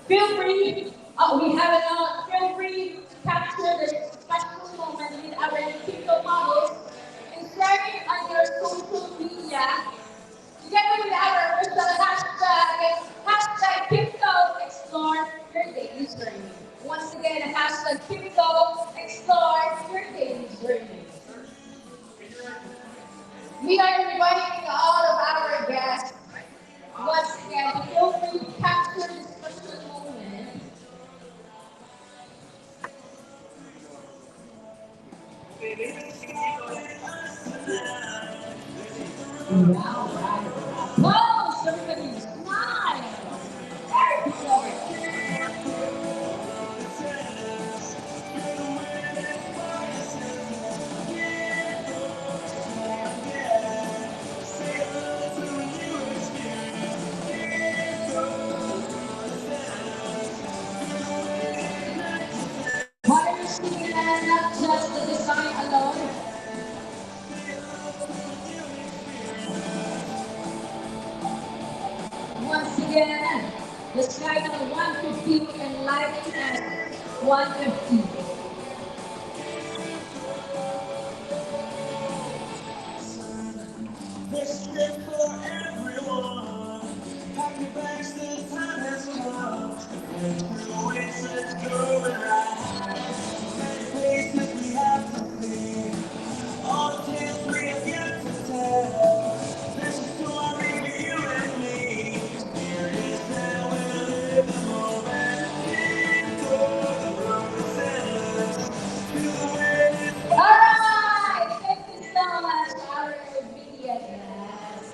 Feel free, we have it on, feel free to capture this special moment with our Kymco models and share it on your social media together with our official hashtag, hashtag Kymco Explore Your Daily Journey. Once again, hashtag Kymco Explore Your Daily Journey. We are inviting all of our guests once again to feel free to capture this special moment. Wow, right. Whoa, somebody smile. There we go. What are you seeing and not just the design alone? Once again, the sky of 150 and lighting at 150. This is for everyone. Pack your bags, the time has come. And through it, let's go and ride. Many places we have to see. All the tales we have yet to tell. There's a story for you and me. Experience that we'll live the moment. Into the road that sends us to where it's Alright! Thank you so much, our media guests.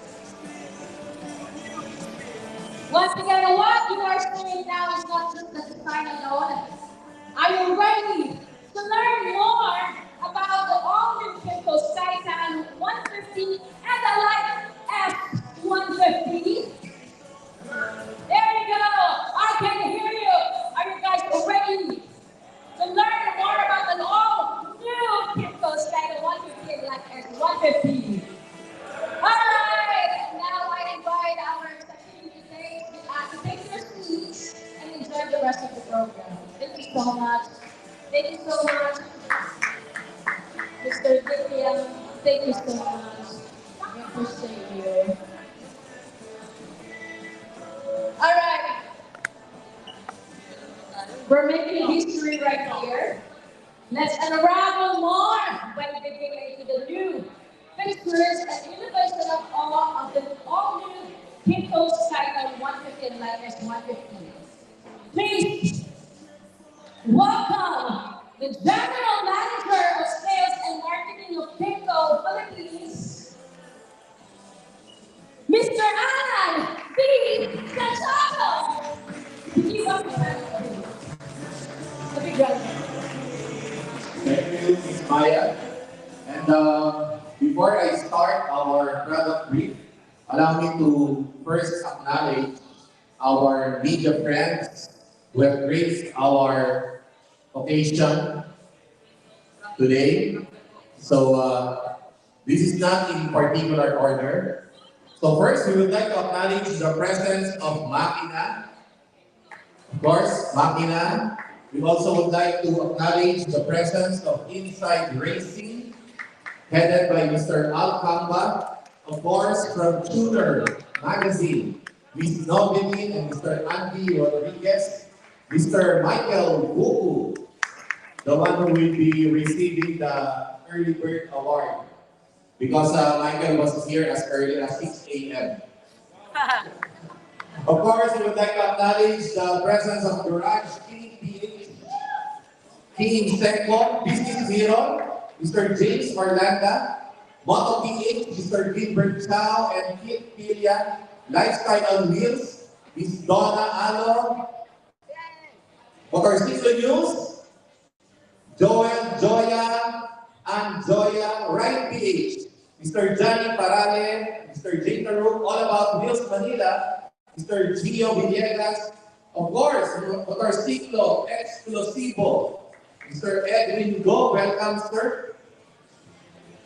Once again, what you are seeing now is not just the design alone. Are you ready to learn more about the all-new Kymco Skytan 150 and the Light F150? There you go! I can hear you! Are you guys ready to learn more about the all-new Kymco Skytan 150 and Light F150? Alright! Now I invite our executive to take their seats and enjoy the rest of the program. Thank you so much. Thank you so much, Mr. William. Thank you so much. We appreciate you. Alright, we're making history right here. Let's unravel more by digging into the new features and innovation of all new Kymco Skyline 150 and Lighters 150. Please welcome the General Manager of Sales and Marketing of Kymco Philippines, Mr. Alan B. Santiago. Could you welcome him? A big round. Thank you, Ms. Maya. And before I start our product brief, allow me to first acknowledge our media friends who have graced our occasion today. So this is not in particular order. So first, we would like to acknowledge the presence of Makina. Of course, Makina. We also would like to acknowledge the presence of Inside Racing, headed by Mr. Al Kamba. Of course, from Tudor Magazine, Ms. Nobilin and Mr. Andy Rodriguez, Mr. Michael Buku, the one who will be receiving the Early Bird Award, because Michael was here as early as 6 a.m. Of course, we would like to acknowledge the presence of Garage King PH, King Secco, Business Hero, Mr. James Orlando, Moto PH, Mr. Gilbert Chow, and Kit Pilia, Lifestyle on Wheels, Miss Donna Alon, Motorcycle News, Joel, Joya, and Joya, Right PH, Mr. Johnny Parale, Mr. Jake Taruk, All About Wheels Manila, Mr. Gio Villegas, of course, Motorciclo Exclusivo, Mr. Edwin Go, welcome sir.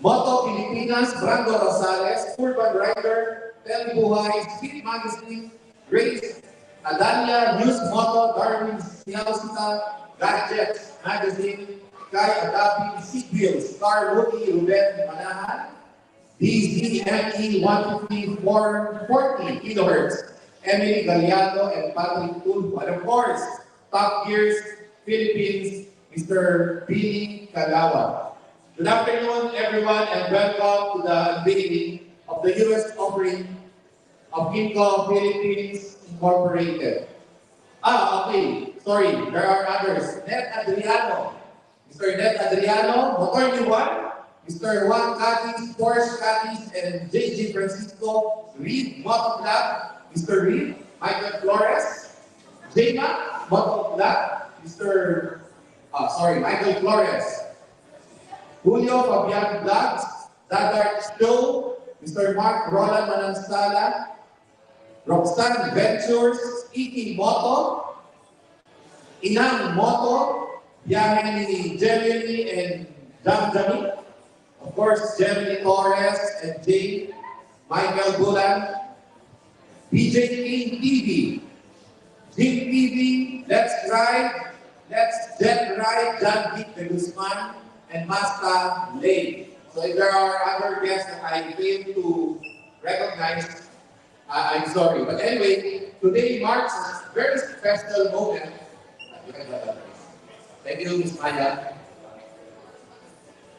Moto Pilipinas, Brando Rosales, Urban Rider, Tel Buhay, Speed Magazine, Grace Adalia News Moto, Darwin Sialsita, Gadgets Magazine, Kai Adapi, Seatwheels, Star Woody, Ruben Manahan, DZME 150 440 kilohertz, Emily Galliano and Patrick Tulfo. And of course, Top Gears Philippines, Mr. Billy Kagawa. Good afternoon, everyone, and welcome to the unveiling of the US offering of Kymco Philippines Incorporated. Okay. Sorry, there are others. Net Adriano. Mr. Net Adriano, Motor New One. Mr. Juan Catis, Porsche Catis, and JG Francisco, Reed Moto Club. Mr. Reed, Michael Flores. Jema Moto Club. Michael Flores. Julio Fabian Vlogs. Dadart Show. Mr. Mark Roland Manansala. Roxanne Ventures, Iki Moto, Inang Moto, Yamen ni Gemini and Jamjami. Of course, Gemini Torres and Jay, Michael Bulan, PJ King TV, Jim TV, Let's Jet Ride, John Dick de Guzman, and Masta Lane. So if there are other guests that I failed to recognize, I'm sorry. But anyway, today marks a very special moment. Thank you, Ms. Maya.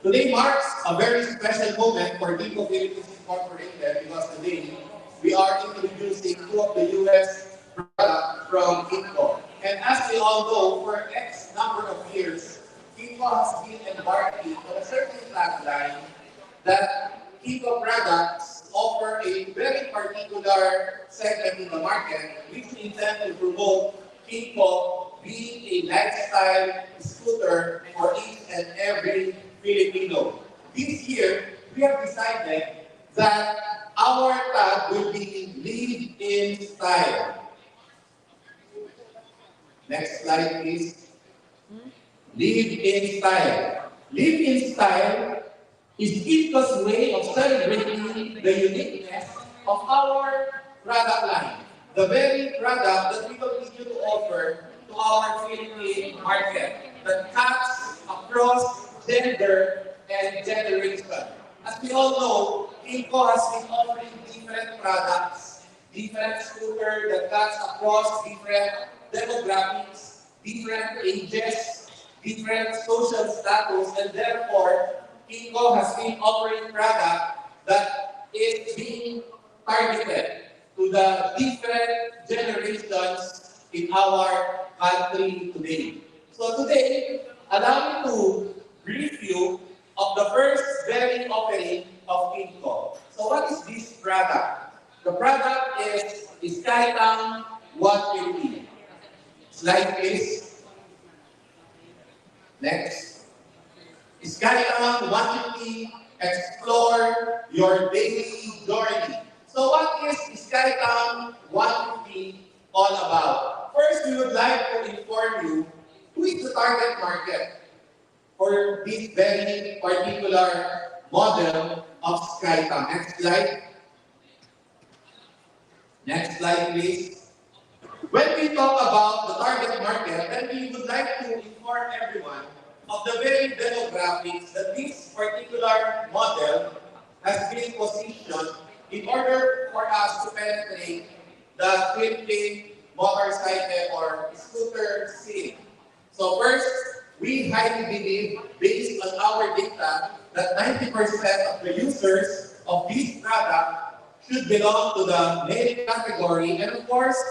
Today marks a very special moment for Kymco Philippines Incorporated because today we are introducing two of the US products from Kymco. And as we all know, for X number of years, Kymco has been embarking on a certain tagline that Kymco products offer a very particular segment in the market, which we intend to promote Kymco being a lifestyle scooter for each and every Filipino. This year, we have decided that our tag will be Live in Style. Next slide, please. Live in Style. Live in Style is Kymco's way of celebrating the uniqueness of our product line. The very product that we continue to offer to our Philippine market that cuts across gender and generation. As we all know, Kymco has been offering different products, different scooter that cuts across different demographics, different ages, different social status, and therefore, Kymco has been offering product that is being targeted to the different generations in our country today. So today, allow me to brief you of the first very offering of Kymco. So what is this product? The product is Skytang 150. Slide please. Next. Skytang 150, explore your daily journey. So what is Skytang 150 all about? First, we would like to inform you who is the target market for this very particular model of Skytang. Next slide. Next slide, please. When we talk about the target market, then we would like to inform everyone of the very demographics that this particular model has been positioned in order for us to penetrate the Philippine motorcycle or scooter scene. So first, we highly believe, based on our data, that 90% of the users of this product should belong to the male category. And of course,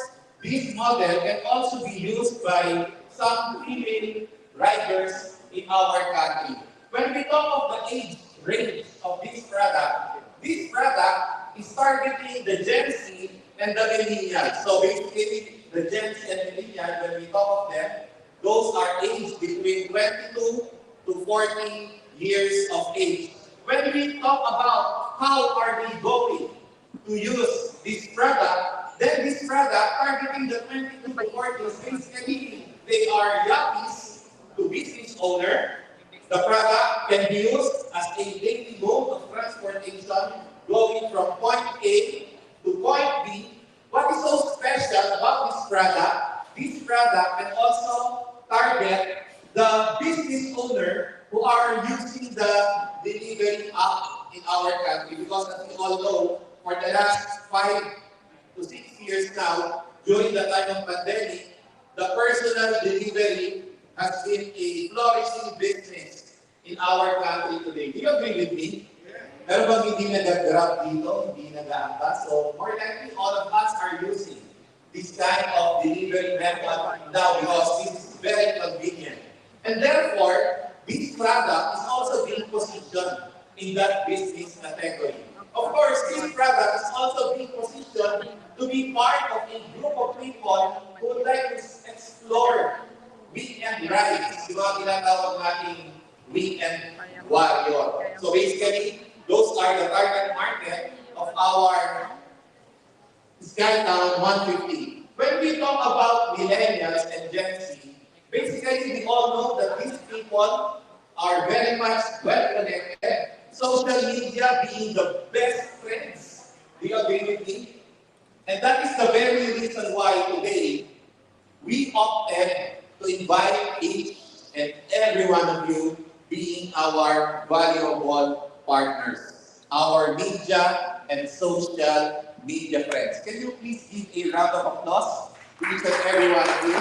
this model can also be used by some female riders in our country. When we talk of the age range of this product is targeting the Gen Z and the millennials. So basically, the Gen Z and millennials, when we talk of them, those are aged between 22 to 40 years of age. When we talk about how are we going to use this product, then this product targeting the 22 to 40s, basically they are yuppies to business owner. The product can be used as a daily mode of transportation going from point A to point B. What is so special special about this product can also target the business owner who are using the delivery app in our country because as we all know, for the last 5 to 6 years now, during the time of pandemic, the personal delivery has been a flourishing business in our country today. Do you agree with me? Pero bang hindi nag-grab dito, hindi nag-aangkas? So, more likely, all of us are using this kind of delivery method now because this is very convenient. And therefore, this product is also being positioned in that business category. Of course, this product is also being positioned to be part of a group of people who would like to explore weekend rides. Di ba tinatawag nating weekend warrior. So basically, those are the target market of our Skytown 150. When we talk about millennials and Gen Z, basically we all know that these people are very much well connected. Social media being the best friends. Do you agree with me? And that is the very reason why today we opted to invite each and every one of you being our valuable partners, our media and social media friends. Can you please give a round of applause to each and every one of you?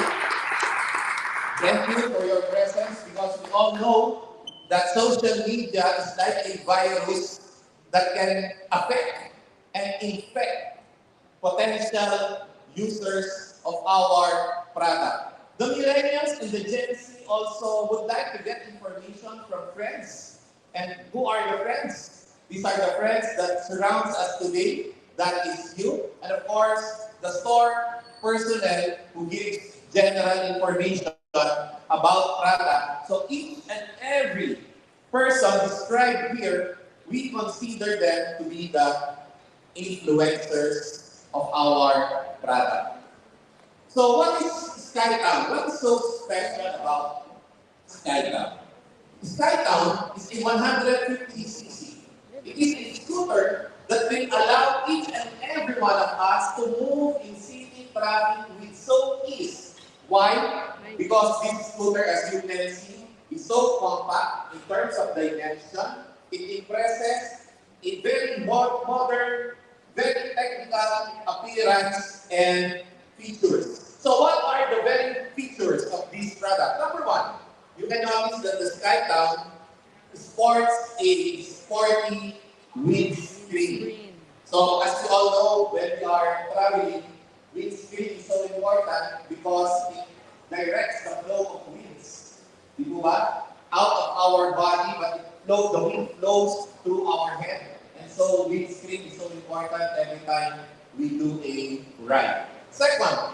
Thank you for your presence because we all know that social media is like a virus that can affect and infect potential users of our product. The millennials and the Gen Z also would like to get information from friends. And who are your friends? These are the friends that surrounds us today. That is you. And of course, the store personnel who gives general information about product. So each and every person described here, we consider them to be the influencers of our product. So what is Skytown? What is so special about Skytown? Skytown is a 150cc. It is a scooter that will allow each and every one of us to move in city traffic with so ease. Why? Because this scooter, as you can see, is so compact in terms of dimension. It impresses a very modern, very technical appearance and features. So what are the very features of this product? Number one, you can notice that the Skytown sports a sporty windscreen. So as you all know, when we are traveling, windscreen is so important because it directs the flow of winds. Di po ba? Out of our body, but the wind flows through our head. And so windscreen is so important every time we do a ride. Second,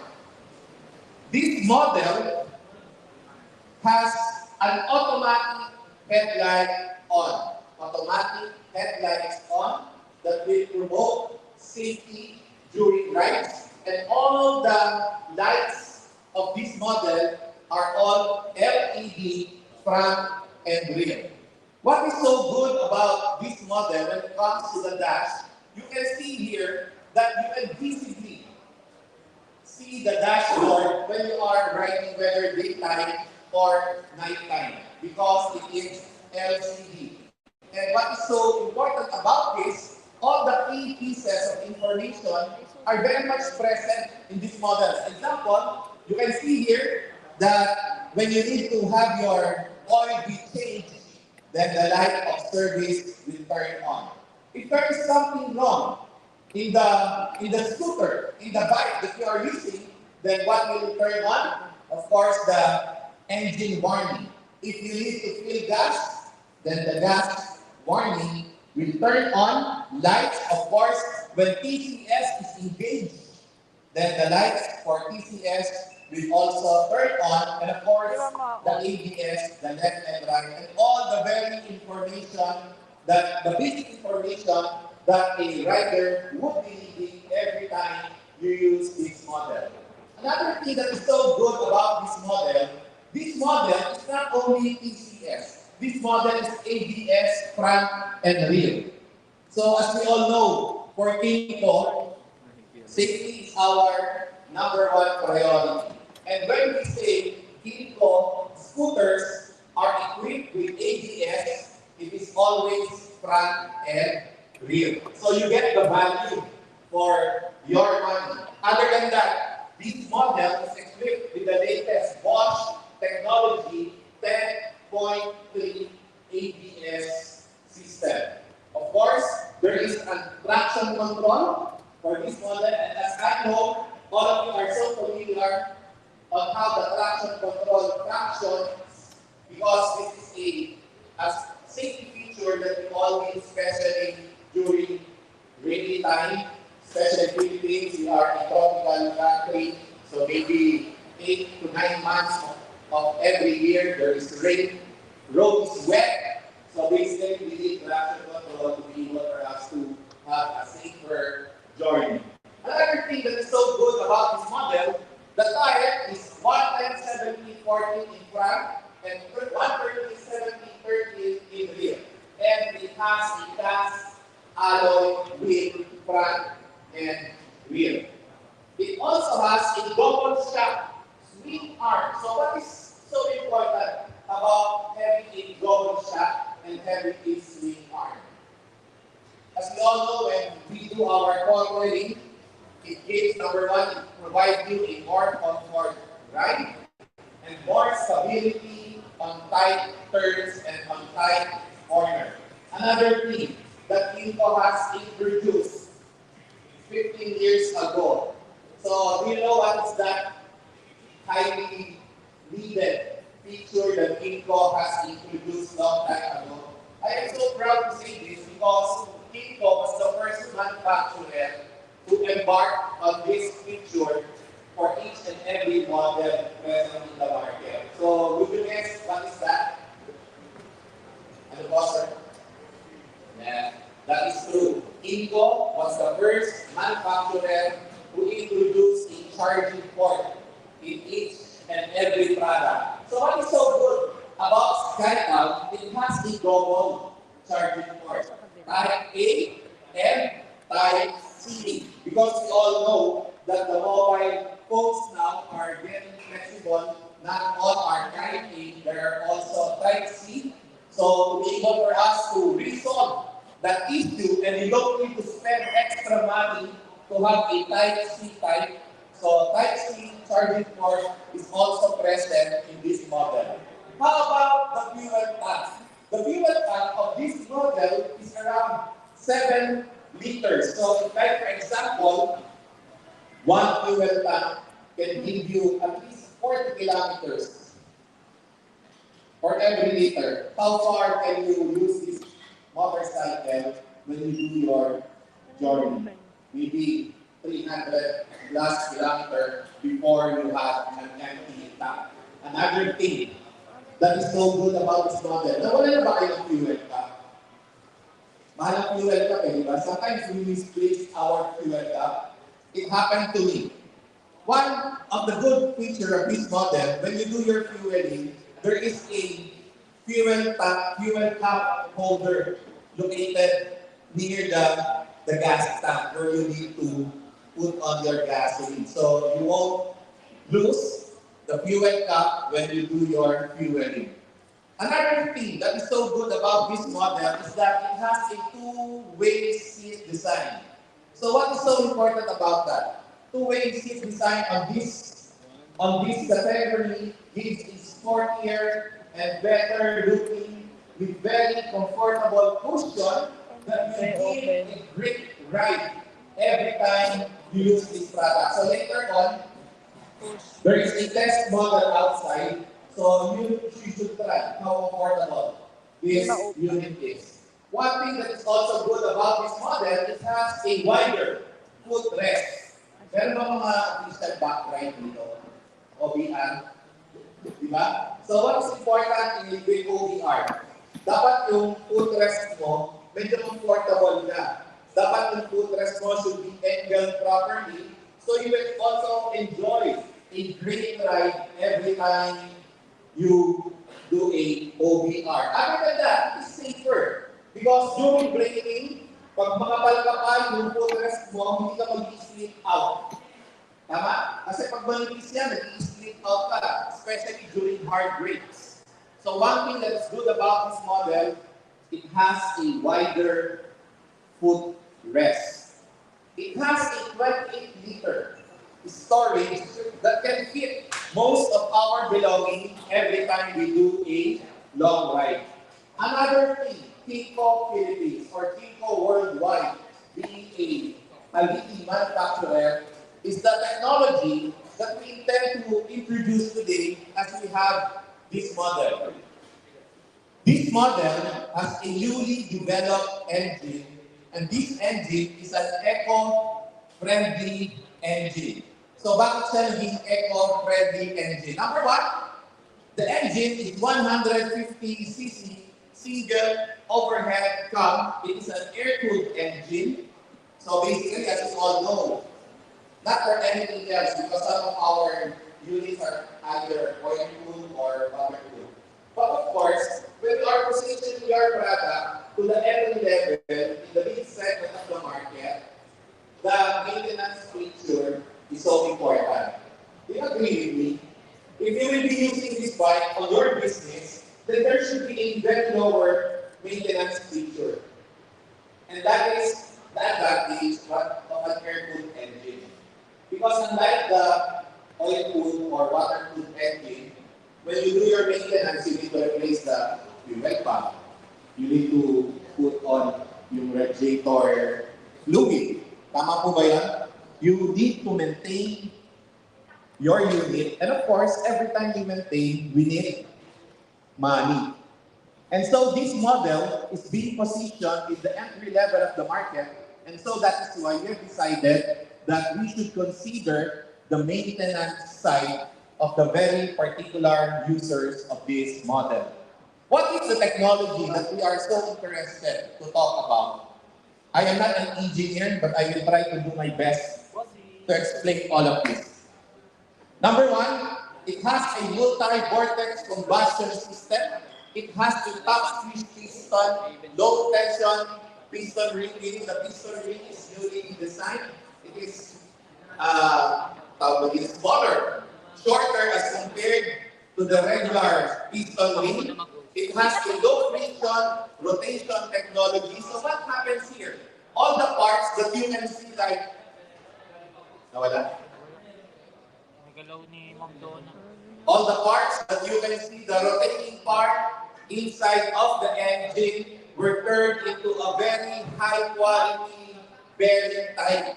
this model has an automatic headlight on. Automatic headlights on that will promote safety during rides. And all the lights of this model are all LED front and rear. What is so good about this model when it comes to the dash, you can see here that you can visibly see the dashboard when you are riding whether daytime or nighttime because it is LCD. And what is so important about this, all the key pieces of information are very much present in this model. Example, you can see here that when you need to have your oil be changed, then the light of service will turn on. If there is something wrong in the scooter, in the bike that you are using, then what will turn on? Of course, the engine warning. If you need to fill gas, then the gas warning will turn on. Lights, of course, when TCS is engaged, then the lights for TCS will also turn on. And of course, the ABS, the left and right, and all the very information, the basic information that a rider would be needing every time you use this model. Another thing that is so good about this model is not only TCS. This model is ABS front and rear. So as we all know, for Kymco, safety is our number one priority. And when we say Kymco scooters are equipped with ABS, it is always front and rear. So you get the value for your money. Other than that, this model is equipped with the latest Bosch technology 10.3 ABS system. Of course, there is a traction control for this model, and as I know, all of you are so familiar on how the traction control functions because this is a safety feature that we all need, especially during rainy time, especially Philippines. We are a tropical country, so maybe 8 to 9 months of every year there is rain, road is wet. So basically, we need traction control to be able for us to have a safer journey. Another thing that is so good about this model, the tire is 110/70/40 in front and 130/70/30 in rear. And it has a cast alloy wheel front and rear. It also has a double shock swing arm. So what is so important about having a double shock and having a swing arm? As we all know, when we do our cornering, it gives number one, it provides you a more comfort ride and more stability on tight turns and on tight corner. Another thing that Kymco has introduced 15 years ago. So do you know what is that highly needed feature that Kymco has introduced long time ago? I am so proud to say this because Kymco was the first manufacturer who embarked on this feature for each and every model present in the market. So would you guess what is that? Ano po, sir? Yeah, that is true. Kymco was the first manufacturer who introduced a charging port in each and every product. So what is so good about SkyTab? It has a double charging port, Type A and Type C. Because we all know that the mobile phones now are getting flexible. Not all are Type A, there are also Type C. So to be able for us to resolve that issue, and you don't need to spend extra money to have a Type C type. So Type C charging port is also present in this model. How about the fuel tank? The fuel tank of this model is around 7 liters. So if like for example, one fuel tank can give you at least 40 kilometers for every liter. How far can you use this motorcycle when you do your journey? Maybe 300 plus kilometers before you have an empty tank. Another thing that is so good about this model, nawala na ba kayo ng fuel tank? Mahal ang fuel tank, di ba? Sometimes we misplace our fuel tank. It happened to me. One of the good features of this model, when you do your fueling, there is a fuel cap holder located near the gas tank where you need to put on your gasoline. So you won't lose the fuel cap when you do your fueling. Another thing that is so good about this model is that it has a two-way seat design. So what is so important about that? Two-way seat design on this category gives a sportier and better looking with very comfortable cushion that will give a great ride every time you use this product. So later on, there is a test model outside, so you should try how affordable this unit is. One thing that is also good about this model, it has a wider footrest. Meron ba mga official back ride dito? OBR? Di ba? So what is important in with OBR? Dapat yung footrest mo, medyo comfortable na. Dapat yung footrest mo should be angled properly, so you will also enjoy a great ride every time you do a OBR. Other than that, it's safer. Because during braking, pag makapal-kapal yung footrest mo, hindi ka mag-slip out. Tama? Kasi pag manipis yan, nag-i-split out ka, especially during hard breaks. So one thing that's good about this model, it has a wider foot rest. It has a 28-liter storage that can fit most of our belongings every time we do a long ride. Another thing, Kymco Philippines or Kymco Worldwide, being a leading manufacturer, is the technology that we intend to introduce today as we have this model. This model has a newly developed engine, and this engine is an eco-friendly engine. So bakit siya naging eco-friendly engine? Number one, the engine is 150cc single overhead cam. It is an air-cooled engine. So basically, as you all know, not for anything else because some of our units are either oil cooled or water cooled. But of course, when we are positioning your product to the entry level in the mid segment of the market, the maintenance feature is so important. Do you agree with me? If you will be using this bike on your business, then there should be a very lower maintenance feature. And that is the advantage of an air-cooled engine. Because unlike the oil-cooled or water-cooled engine, when you do your maintenance, you need to replace the fuel pump. You need to put on yung radiator fluid. Tama po ba yan? You need to maintain your unit. And of course, every time we maintain, we need money. And so this model is being positioned in the entry level of the market. And so that is why we have decided that we should consider the maintenance side of the very particular users of this model. What is the technology that we are so interested to talk about? I am not an engineer, but I will try to do my best to explain all of this. Number one, it has a multi-vortex combustion system. It has a top switch piston, low tension piston ring, meaning the piston ring is newly designed. It is smaller, shorter as compared to the regular piston ring. It has a low friction rotation technology. So what happens here? All the parts that you can see like, nawala? Nagalaw ni Ma'am Donna. All the parts that you can see, the rotating part inside of the engine were turned into a very high quality bearing type.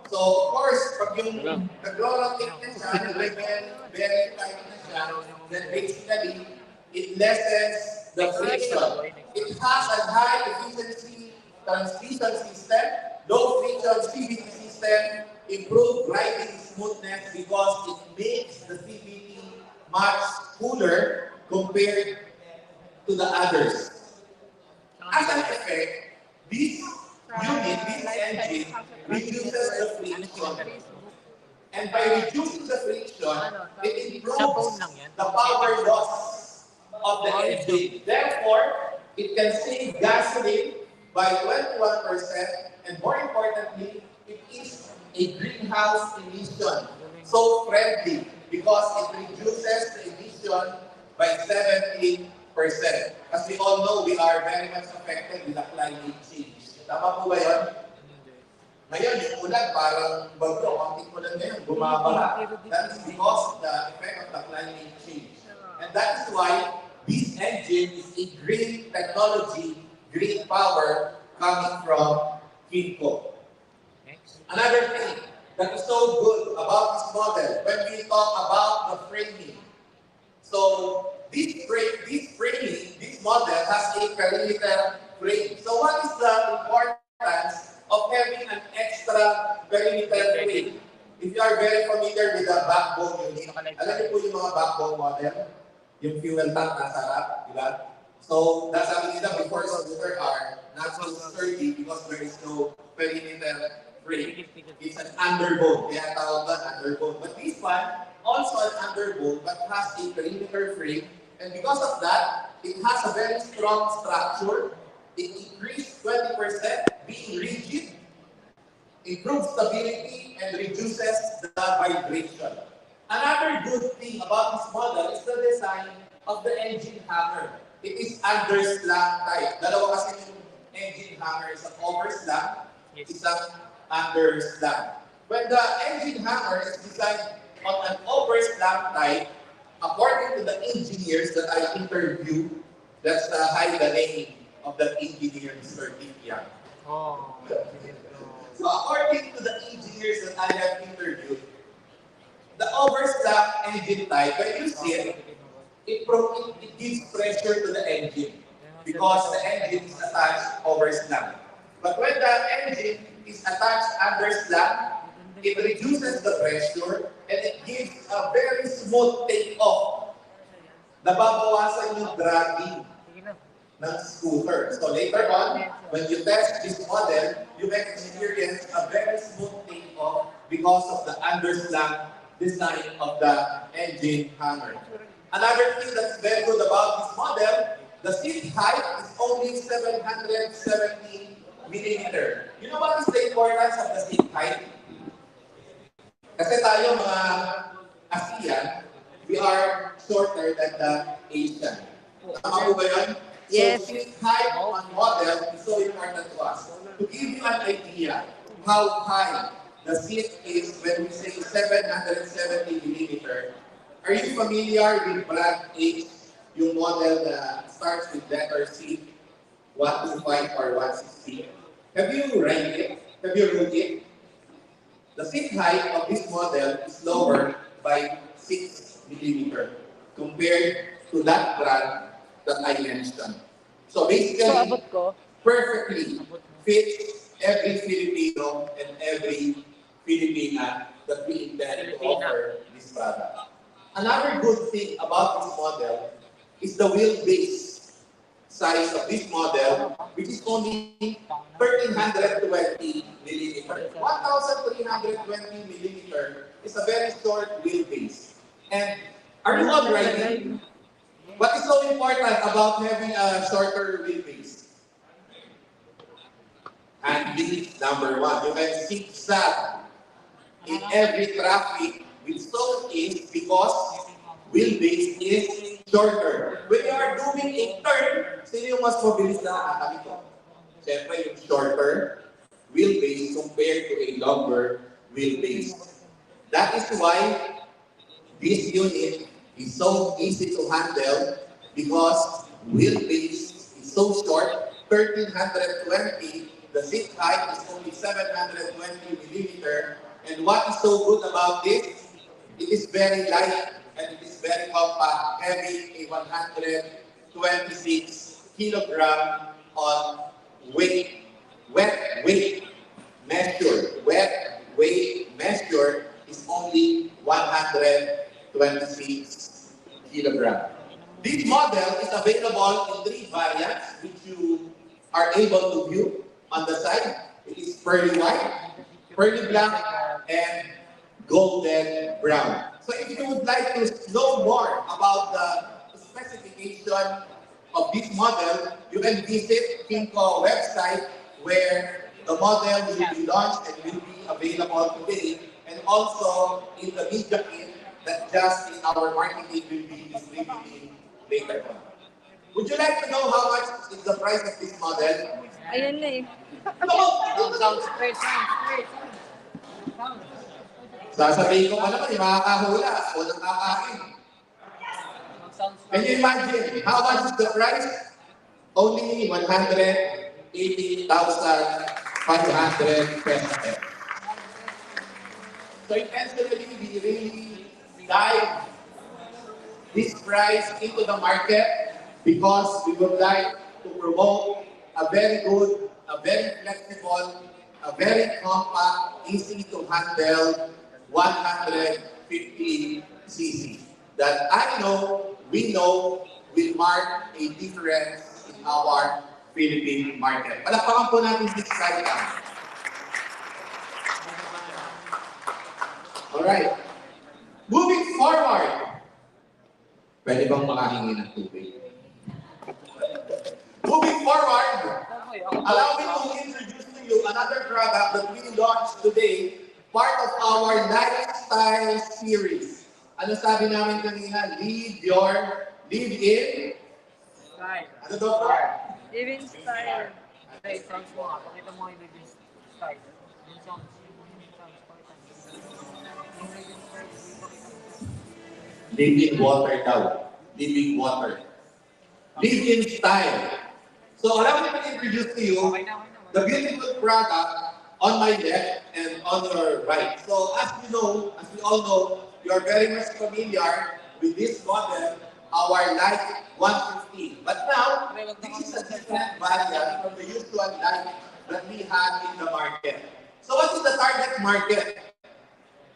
So of course, pag yung nag-rotate na siya, nag-level, bearing type na siya, then basically, it lessens the friction. It has a high efficiency transmission system, low friction CVT system, improved riding smoothness because it makes the CVT much cooler compared to the others. As an effect, this unit, this engine, reduces the friction. And by reducing the friction, it improves the power loss of the engine. Therefore, it can save gasoline by 21%, and more importantly, it is a greenhouse emission so friendly because it reduces the emission by 17%. As we all know, we are very much affected with the climate change. Tama po ba yun? Ngayon, yung ulan parang bagyo, konting ulan ngayon, bumabaha. That is because of the effect of the climate change. And that is why this engine is a green technology, green power coming from Kymco. Another thing that is so good about this model, when we talk about the framing. So this model has a perimeter frame. So what is the importance of having an extra perimeter frame? If you are very familiar with the backbone unit, alam niyo po yung mga backbone model, yung fuel tank nasa harap, di ba? So, sabi nila before scooter are not so sturdy because there is no perimeter frame. It's an underbone, kaya tawag ba underbone. But this one, also an underbone but has a perimeter frame. And because of that, it has a very strong structure. It increased 20%, being rigid. improves stability, and reduces the vibration. Another good thing about this model is the design of the engine hammer. It is underslang type. Dalawa kasi yung engine hammer, isang overslang, isang underslang. When the engine hammer is designed on an overslang type, according to the engineers that I interviewed, that's hide the name of that engineer, Mr. Tia. Oh. So according to the engineers that I have interviewed, the overslang engine type, when you see it, it gives pressure to the engine because the engine is attached overslang. But when the engine is attached underslang, it reduces the pressure and it gives a very smooth take-off. Nababawasan yung dragging ng scooter. So later on, when you test this model, you may experience a very smooth take-off because of the underslang design of the engine hammer. Another thing that's very good about this model, the seat height is only 770 millimeter. You know what is the importance of the seat height? Kasi tayo mga ASEAN, we are shorter than the Asian. Tama po ba yun? Yes. So, seat height on model is so important to us. To give you an idea how high the seat is when we say 770 millimeter, are you familiar with brand H, yung model that starts with letter C, 125 or 160? Have you read it? Have you read it? The seat height of this model is lower by 6 millimeter compared to that brand that I mentioned. So basically, perfectly fits every Filipino and every Filipina that we intend to offer this product. Another good thing about this model is the wheelbase size of this model, which is only 1,320 millimeter. 1,320 millimeter is a very short wheelbase. And are you all driving? What is so important about having a shorter wheelbase? And this number one, you can zigzag in every traffic with so ease because wheelbase is shorter. When you are doing a turn, sino yung mas mabilis na nakakabit ko? Siyempre yung shorter wheelbase compared to a longer wheelbase. That is why this unit is so easy to handle because wheelbase is so short, 1,320. The seat height is only 720 millimeter. And what is so good about this? It is very light and it is very compact, having a 126 kilogram on weight, wet weight measure. Wet weight measure is only 126 kilogram. This model is available in 3 variants, which you are able to view on the side. It is pearly white, pearly black, and golden brown. So if you would like to know more about the specification of this model, you can visit Kymco website where the model will be launched and will be available today, and also in the media kit that just in our marketing will be distributing later on. Would you like to know how much is the price of this model? Ayun na eh. Sounds great. Sasabihin ko pa naman, yung makakahula o nakakain. Can you imagine how much is the price? Only 180,500 pesos. So intentionally, we really dive this price into the market because we would like to promote a very good, a very flexible, a very compact, easy to handle 150cc that I know, we know, will mark a difference in our Philippine market. Palakpakan po natin si Saita. Alright. Moving forward. Pwede bang makahingi ng tubig? Moving forward, allow me to introduce to you another product that we launched today, part of our lifestyle series. Ano sabi namin kanina? Live in, Style. ano daw po? Living style. Ay, sounds mo nga. Pakita mo yung living style. Yung sounds. Yung sounds. Pakita mo. Yung living style. Pakita mo. Living water daw. Living water. Live in style. So allow me to introduce to you Okay na, okay na. the beautiful product on my left and on your right. So as you know, as we all know, you are very much familiar with this model, our Light 150. But now, this is a different variant from the usual Light that we have in the market. So what is the target market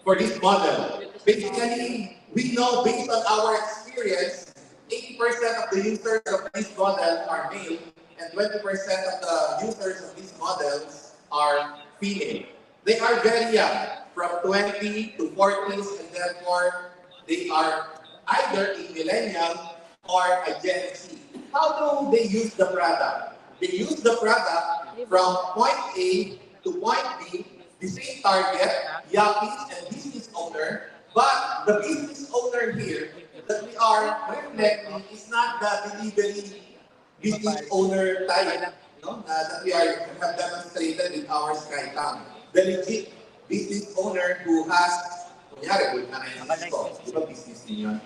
for this model? Basically, we know based on our experience, 80% of the users of this model are male and 20% of the users of these models are female. They are very young, from 20 to 40s, and therefore they are either a millennial or a Gen Z. How do they use the product? They use the product from point A to point B, the same target, yuppies and business owner, but the business owner here that we are reflecting is not the delivery business owner type, that we have demonstrated with our SkyTown. The legit business owner who has, kunyari, vulcanizing store, di ba business din yun?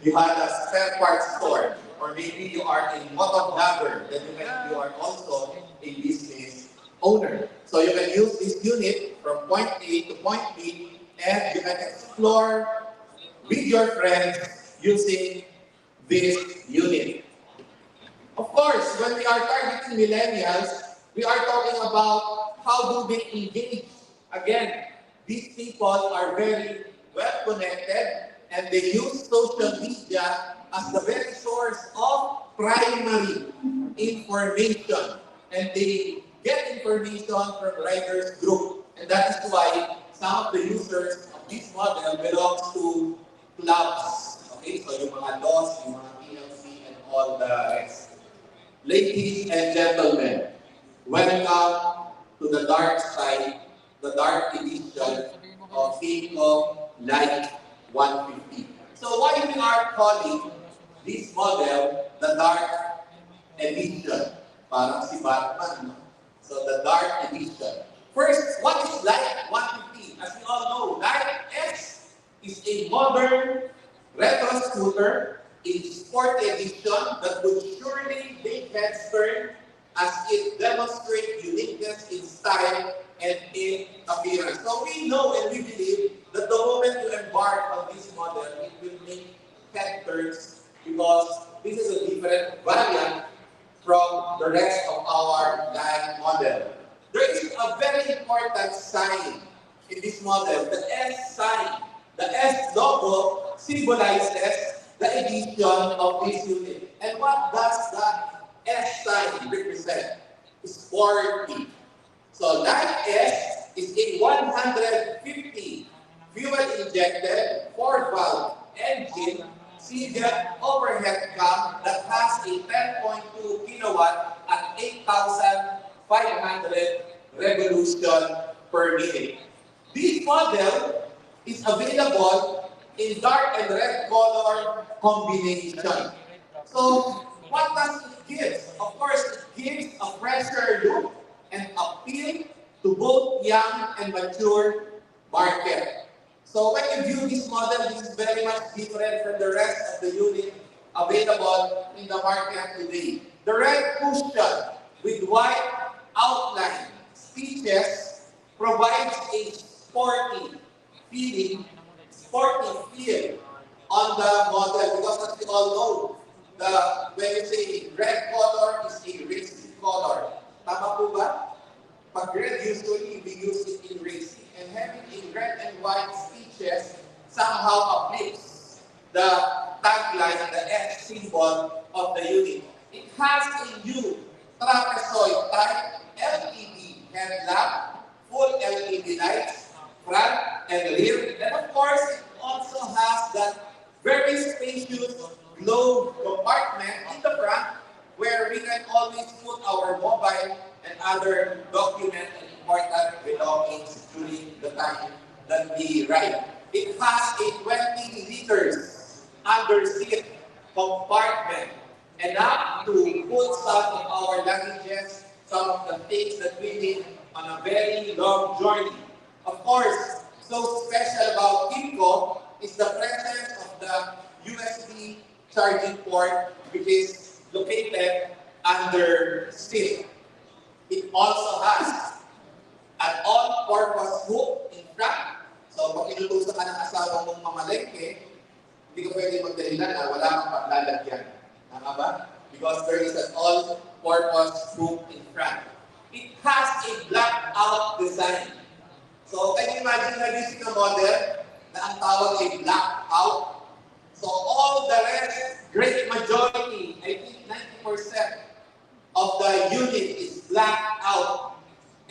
You had a spare parts store, or maybe you are a motor vlogger, then you are also a business owner. So you can use this unit from point A to point B, and you can explore with your friends using this unit. Of course, when we are targeting millennials, we are talking about how do they engage. Again, these people are very well connected and they use social media as the very source of primary information. And they get information from riders group. And that is why some of the users of this model belongs to clubs. Okay, so yung mga DOS, yung mga PLC, and all the rest. Ladies and gentlemen, welcome to the dark side, the dark edition of Kymco Light 150. So why we are calling this model the dark edition? Parang si Batman, no? So the dark edition. First, what is Light 150? As we all know, Light S is a modern retro scooter in sport edition that would surely make heads turn as it demonstrates uniqueness in style and in appearance. So we know and we believe that the moment you embark on this model, it will make head turns because this is a different variant from the rest of our line model. There is a very important sign in this model, the S sign. The S logo symbolizes the edition of this unit. And what does that S sign represent? Sporty. So that S is a 150 fuel-injected 4-valve engine seated overhead cam that has a 10.2 kilowatt at 8,500 revolution per minute. This model is available in dark and red color combination. So, what does it give? Of course, it gives a fresher look and appeal to both young and mature market. So when you view this model, this is very much different from the rest of the unit available in the market today. The red cushion with white outline stitches provides a feeling, sporty feel on the model because as you all know, when you say red color is a racing color. Tama po ba? Pag red, usually we use it in racing. And having a red and white stitches somehow uplifts the tagline and the S symbol of the unit. It has a new trapezoid type LED headlamp, full LED lights, front and rear. And of course, it also has that very spacious globe compartment in the front where we can always put our mobile and other document and important belongings during the time that we ride. It has a 20 liters under seat compartment, enough to put some of our luggages, some of the things that we need on a very long journey. Of course, so special about Kymco is the presence of the USB charging port, which is located under seat. It also has an all-purpose hook in front. So pag inutusan ka ng asawa mong mamalengke, hindi ka pwede magdahilan na wala kang paglalagyan. Tama ba? Because there is an all-purpose hook in front. It has a blackout design. So can you imagine na this is a model na ang tawag ay blackout? So all the rest, great majority, I think 90% of the unit is blacked out.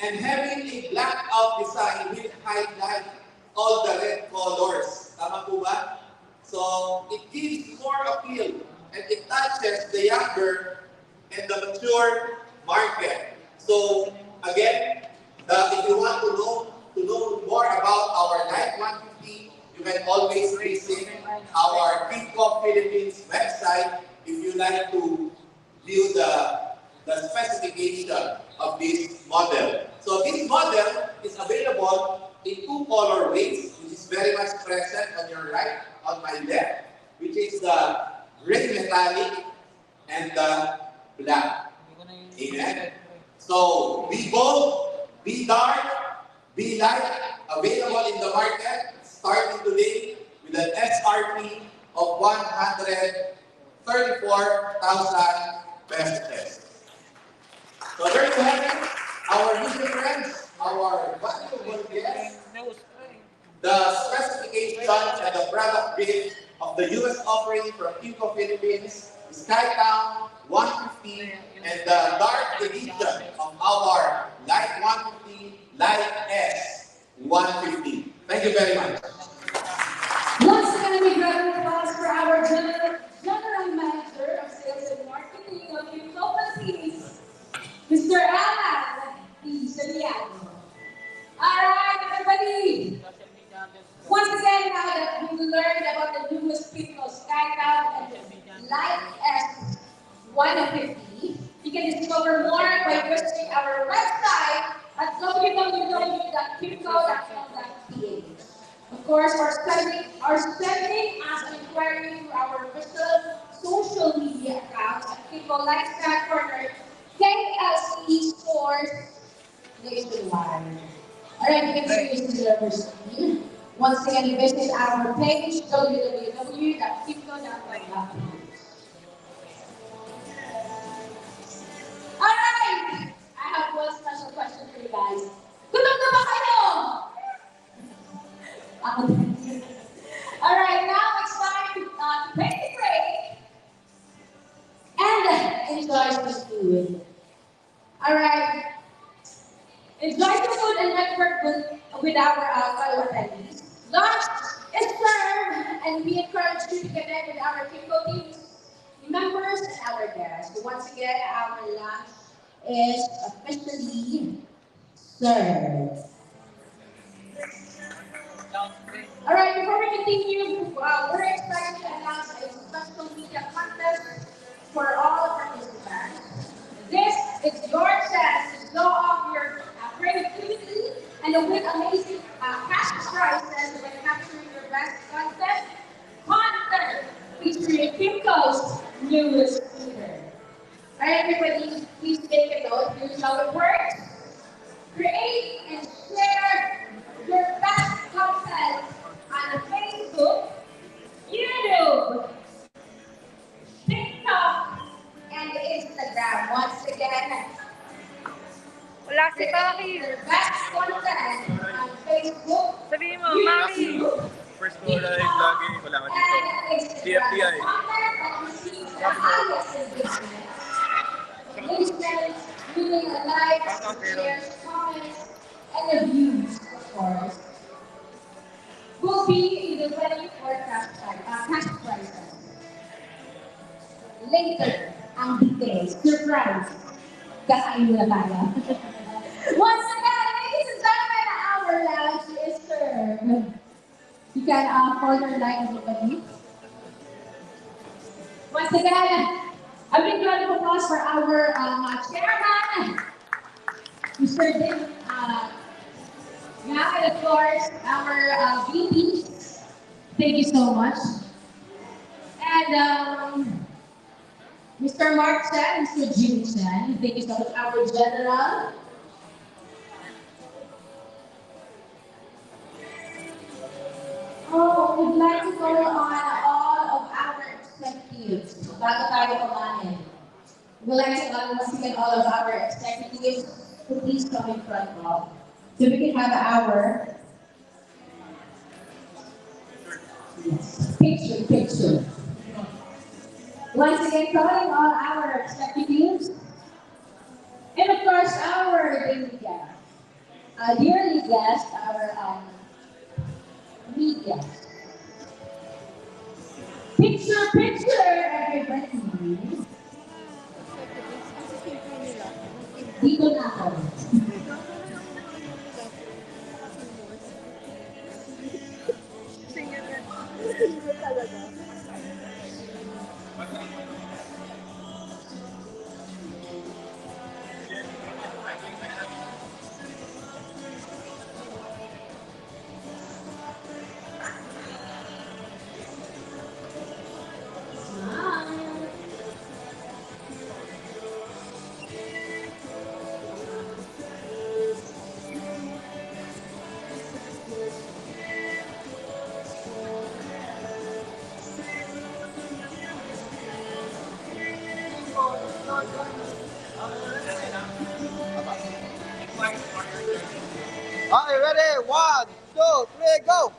And having a blackout design will highlight all the red colors. Tama po ba? So it gives more appeal and it touches the younger and the mature market. So again, if you want to know more about our Light 150, you can always visit our Kymco Philippines website if you like to view the specification of this model. So this model is available in two colorways, which is very much present on your right, on my left, which is the red metallic and the black. Amen. So be bold, be dark, be light, available in the market starting today with an SRP of 134,000 pesos. So there you have it, our media friends, our valuable guests, the specification and the product brief of the US offering from Kymco Philippines, Skytown 150, and the dark edition of our Light 150, Light S 150. Thank you very much. Once again, we grab an applause for our General Manager of Sales and Marketing of Kymco Philippines, Mr. Alan P. Santiago. Alright, everybody. Once again, now that we learned about the newest Kymco Skycloud and Light S 150, you can discover more by visiting our website at www.kymco.com.ph. Of course, our sending us an inquiry through our official social media accounts at Kymco Lifestyle Corner, KLC Stores nationwide. Alright, you can see this is the screen. Once again, visit our page www.kymco.com. Alright! I have one special question for you guys. Gutom na ba kayo? Ako din. Alright, now it's time to take a break and enjoy some food. Alright, enjoy the food and network with our fellow attendees. Lunch is served and we encourage you to connect with our Kymco teams, members, and our guests. So once again, our lunch is officially served. Alright, before we continue, we're excited to announce a special media contest for all participants. This is your chance to show off your creativity and win amazing cash prizes by capturing your best content featuring Kymco's newest feature. Alright, everybody, please take a note. Here's how it works. Create and share your best content on Facebook, YouTube, TikTok, and Instagram. Once again, Wala si create Mami. your best content on Facebook, Sabihin mo, Mami. YouTube, First ko live lagi, wala ka dito. and Instagram. TFTI. Content that receives the highest engagement. Engagement, doing a like, shares, comments, and reviews, of course, will be in the venue for cash prizes. Later, ang details, surprise. Kakain muna tayo. Once again, ladies and gentlemen, our lunch is served. You can order line everybody. Once again, a big round of applause for our chairman, Mr. Dick. Yeah, and of course, our VPs. Thank you so much. And Mr. Mark Chen, Mr. Jimmy Chen. Thank you so much. Our general. Oh, we'd like to call on all of our executives. Bago tayo kumain. We'd like to once again all of our executives to please come in front of. So we can have our picture. Once again, calling on our executives and of course our daily guest, dearly guest, our media. Picture, everybody. Dito na ako. Okay, ready? One, two, three, go!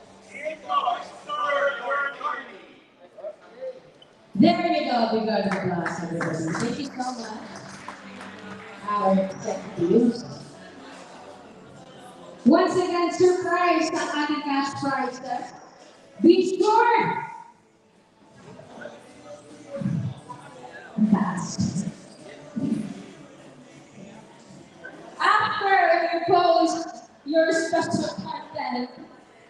There you go, big round of applause, everybody. Thank you so much, our executives. Once again, surprise ang ating cash prizes. Be sure! Fast. After you post your special content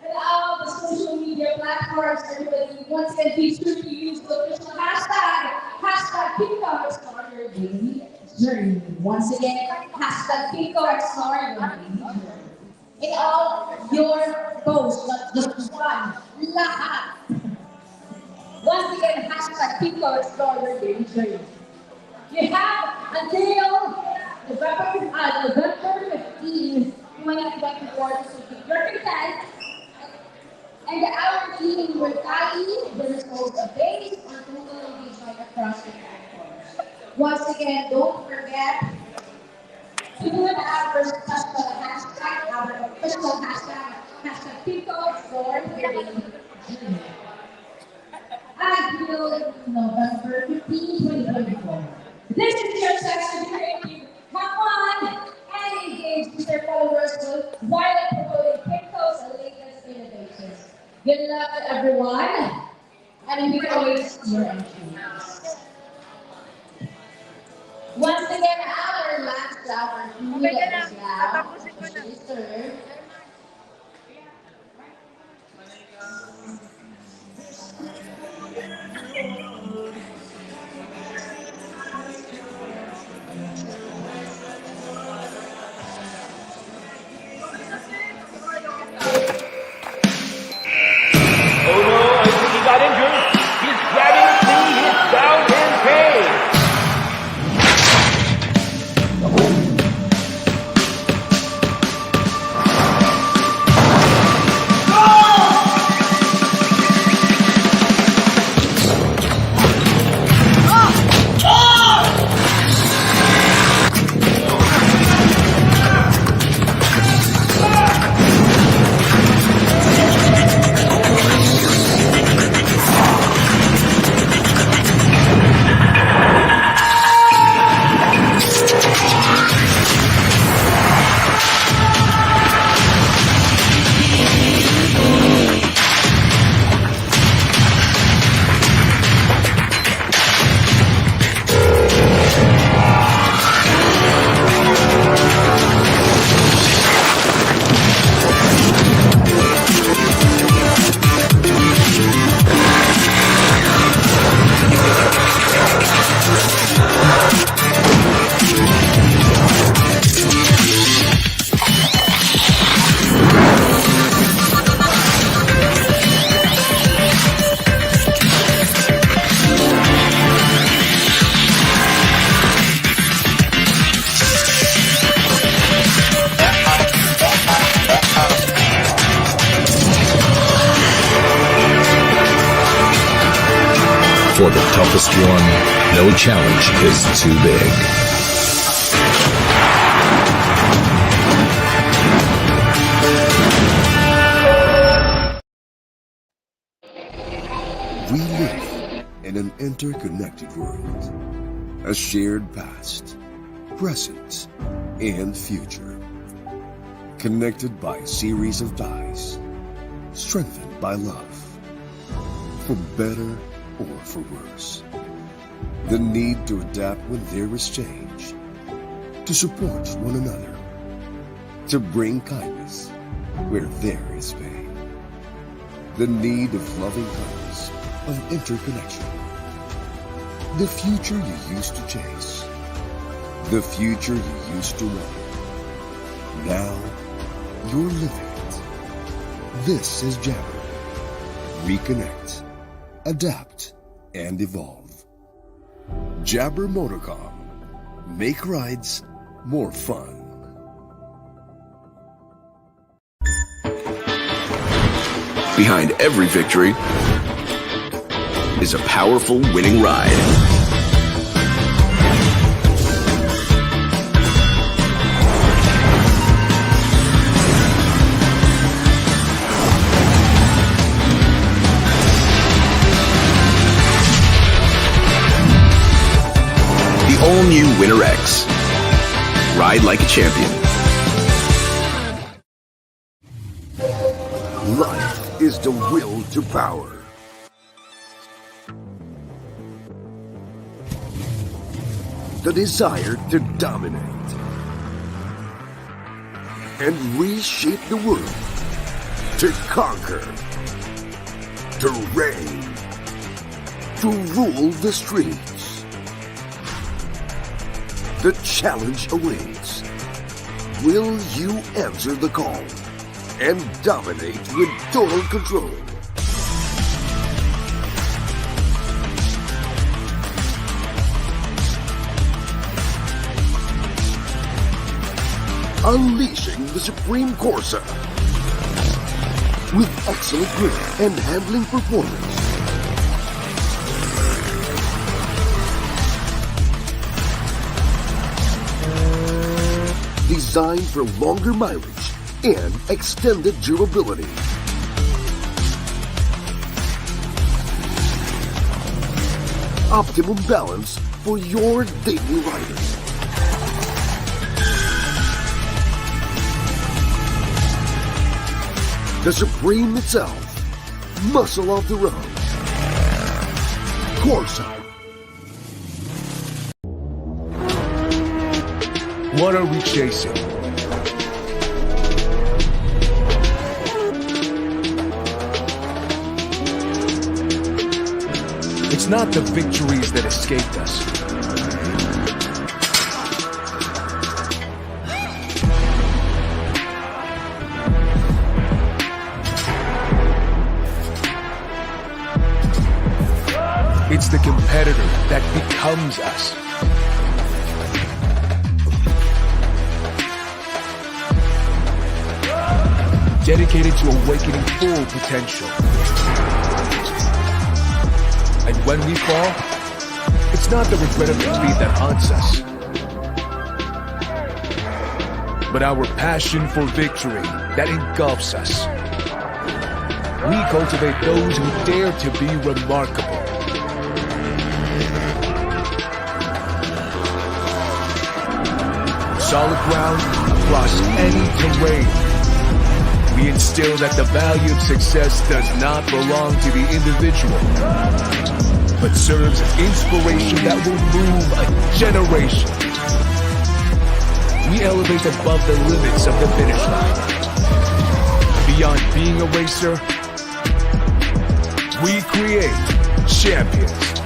and all the social media platforms, everybody, once again, be sure to use the official hashtag Kymco Explore Your Daily Journey. Once again, hashtag Kymco Explore Your Daily Journey. In all your posts, not just one, lahat. Once again, hashtag Kymco Explore Your Daily Journey. You have until November 15, 2024 to submit your content, and our team will tally the results based on total engagement across the platforms. Once again, don't forget to put our special hashtag, our official hashtag Kymco Explore Your Daily Journey. Until November 15, 2024. This is your chance to be creative, have fun, and engage with your followers while promoting Kymco's latest innovations. Good luck to everyone, and we always see your entries. Once again, our last hour food is now officially served. Oh no, I think he got injured. He's grabbing his knee. He's down in pain. toughest one. No challenge is too big. We live in an interconnected world. A shared past, present, and future. Connected by a series of ties. Strengthened by love. For better or for worse. The need to adapt when there is change. To support one another. To bring kindness where there is pain. The need of loving kindness, of interconnection. The future you used to chase. The future you used to want. Now, you're living it. This is Jabber. Reconnect, adapt, and evolve. Jabber Motorcom. Make rides more fun. Behind every victory is a powerful winning ride. The all-new Winner X. Ride like a champion. Life is the will to power. The desire to dominate and reshape the world, to conquer, to reign, to rule the streets. The challenge awaits. Will you answer the call and dominate with total control? Unleashing the Supreme Corsa with excellent grip and handling performance. Designed for longer mileage and extended durability. Optimum balance for your daily riding. The Supreme itself, muscle of the road. Corsa. What are we chasing? It's not the victories that escaped us. It's the competitor that becomes us. Dedicated to awakening full potential. And when we fall, it's not the regret of defeat that haunts us, but our passion for victory that engulfs us. We cultivate those who dare to be remarkable. Solid ground across any terrain. We instill that the value of success does not belong to the individual, but serves as inspiration that will move a generation. We elevate above the limits of the finish line. Beyond being a racer, we create champions.